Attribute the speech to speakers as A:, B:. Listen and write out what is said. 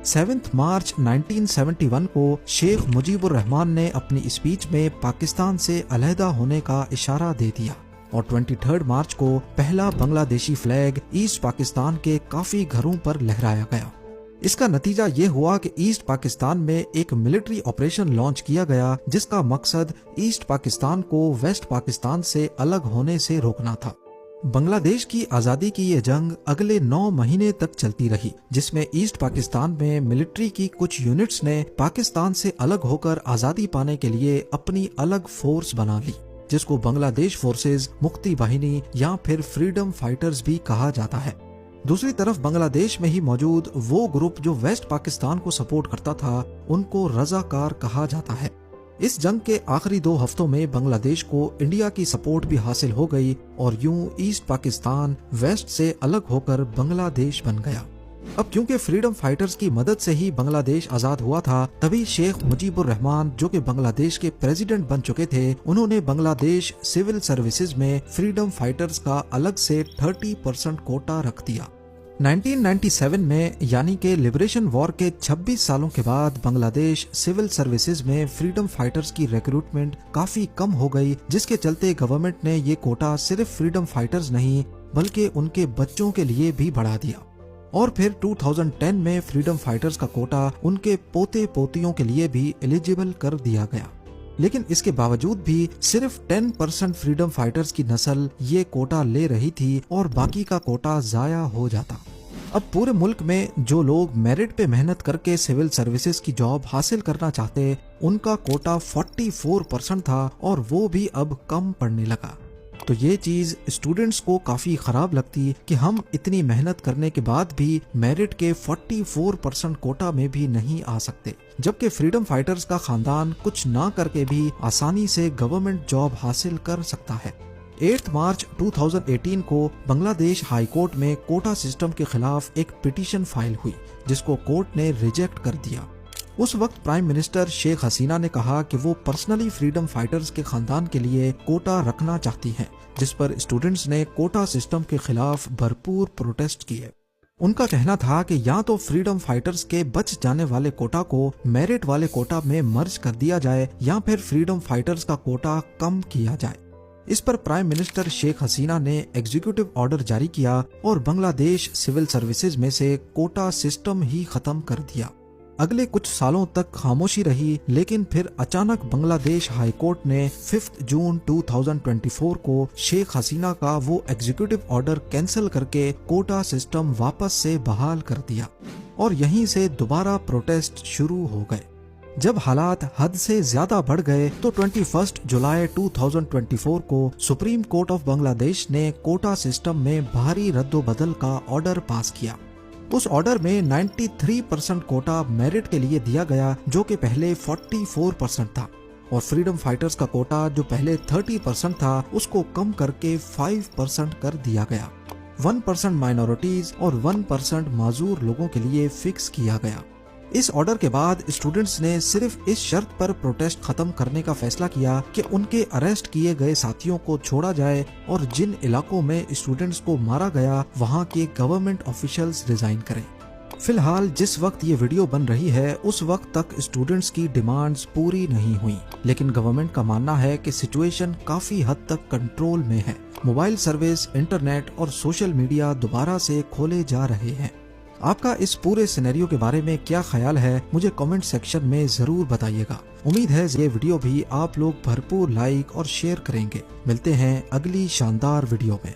A: 7 मार्च 1971 को शेख मुजीबुर रहमान ने अपनी स्पीच में पाकिस्तान से अलहदा होने का इशारा दे दिया और 23 मार्च को पहला बांग्लादेशी फ्लैग ईस्ट पाकिस्तान के काफी घरों पर लहराया गया। इसका नतीजा ये हुआ कि ईस्ट पाकिस्तान में एक मिलिट्री ऑपरेशन लॉन्च किया गया जिसका मकसद ईस्ट पाकिस्तान को वेस्ट पाकिस्तान से अलग होने से रोकना था। बांग्लादेश की आज़ादी की ये जंग अगले 9 महीने तक चलती रही, जिसमें ईस्ट पाकिस्तान में मिलिट्री की कुछ यूनिट्स ने पाकिस्तान से अलग होकर आज़ादी पाने के लिए अपनी अलग फोर्स बना ली, जिसको बांग्लादेश फोर्सेस, मुक्ति वाहिनी या फिर फ्रीडम फाइटर्स भी कहा जाता है। दूसरी तरफ बांग्लादेश में ही मौजूद वो ग्रुप जो वेस्ट पाकिस्तान को सपोर्ट करता था, उनको रजाकार कहा जाता है। इस जंग के आखिरी 2 हफ्तों में बांग्लादेश को इंडिया की सपोर्ट भी हासिल हो गई और यूं ईस्ट पाकिस्तान वेस्ट से अलग होकर बांग्लादेश बन गया। अब क्योंकि फ्रीडम फाइटर्स की मदद से ही बांग्लादेश आजाद हुआ था, तभी शेख मुजीबुर रहमान जो कि बांग्लादेश के प्रेसिडेंट बन चुके थे, उन्होंने बांग्लादेश सिविल सर्विसेज में फ्रीडम फाइटर्स का अलग से 30% कोटा रख दिया। 1997 में यानी कि लिबरेशन वॉर के 26 सालों के बाद बांग्लादेश सिविल सर्विसेज में फ्रीडम फाइटर्स की रिक्रूटमेंट काफी कम हो गई, जिसके चलते गवर्नमेंट ने ये कोटा सिर्फ फ्रीडम फाइटर्स नहीं बल्कि उनके बच्चों के लिए भी बढ़ा दिया। और फिर 2010 में फ्रीडम फाइटर्स का कोटा उनके पोते पोतियों के लिए भी एलिजिबल कर दिया गया। लेकिन इसके बावजूद भी सिर्फ 10% फ्रीडम फाइटर्स की नस्ल ये कोटा ले रही थी और बाकी का कोटा जाया हो जाता। अब पूरे मुल्क में जो लोग मेरिट पे मेहनत करके सिविल सर्विसेज की जॉब हासिल करना चाहते, उनका कोटा 44% था और वो भी अब कम पड़ने लगा। तो ये चीज स्टूडेंट्स को काफी खराब लगती कि हम इतनी मेहनत करने के बाद भी मेरिट के 44% कोटा में भी नहीं आ सकते, जबकि फ्रीडम फाइटर्स का खानदान कुछ ना करके भी आसानी से गवर्नमेंट जॉब हासिल कर सकता है। 8 मार्च 2018 को बांग्लादेश हाई कोर्ट में कोटा सिस्टम के खिलाफ एक पिटीशन फाइल हुई, जिसको कोर्ट ने रिजेक्ट कर दिया। उस वक्त प्राइम मिनिस्टर शेख हसीना ने कहा कि वो पर्सनली फ्रीडम फाइटर्स के खानदान के लिए कोटा रखना चाहती हैं, जिस पर स्टूडेंट्स ने कोटा सिस्टम के खिलाफ भरपूर प्रोटेस्ट किए। उनका कहना था कि या तो फ्रीडम फाइटर्स के बच जाने वाले कोटा को मेरिट वाले कोटा में मर्ज कर दिया जाए या फिर फ्रीडम फाइटर्स का कोटा कम किया जाए। इस पर प्राइम मिनिस्टर शेख हसीना ने एग्जीक्यूटिव ऑर्डर जारी किया और बांग्लादेश सिविल सर्विसेज में से कोटा सिस्टम ही खत्म कर दिया। अगले कुछ सालों तक खामोशी रही, लेकिन फिर अचानक बांग्लादेश हाई कोर्ट ने 5 जून 2024 को शेख हसीना का वो एग्जीक्यूटिव ऑर्डर कैंसिल करके कोटा सिस्टम वापस से बहाल कर दिया और यहीं से दोबारा प्रोटेस्ट शुरू हो गए। जब हालात हद से ज्यादा बढ़ गए तो 21 जुलाई 2024 को सुप्रीम कोर्ट ऑफ बांग्लादेश ने कोटा सिस्टम में भारी रद्दोबदल का ऑर्डर पास किया। उस ऑर्डर में 93% कोटा मेरिट के लिए दिया गया, जो कि पहले 44% था, और फ्रीडम फाइटर्स का कोटा जो पहले 30% था उसको कम करके 5% कर दिया गया। 1% माइनॉरिटीज और 1% माजूर लोगों के लिए फिक्स किया गया। इस ऑर्डर के बाद स्टूडेंट्स ने सिर्फ इस शर्त पर प्रोटेस्ट खत्म करने का फैसला किया कि उनके अरेस्ट किए गए साथियों को छोड़ा जाए और जिन इलाकों में स्टूडेंट्स को मारा गया वहां के गवर्नमेंट ऑफिशियल्स रिजाइन करें। फिलहाल जिस वक्त ये वीडियो बन रही है उस वक्त तक स्टूडेंट्स की डिमांड्स पूरी नहीं हुई, लेकिन गवर्नमेंट का मानना है कि सिचुएशन काफी हद तक कंट्रोल में है। मोबाइल सर्विस, इंटरनेट और सोशल मीडिया दोबारा से खोले जा रहे हैं। आपका इस पूरे सिनेरियो के बारे में क्या ख्याल है, मुझे कमेंट सेक्शन में जरूर बताइएगा। उम्मीद है ये वीडियो भी आप लोग भरपूर लाइक और शेयर करेंगे। मिलते हैं अगली शानदार वीडियो में।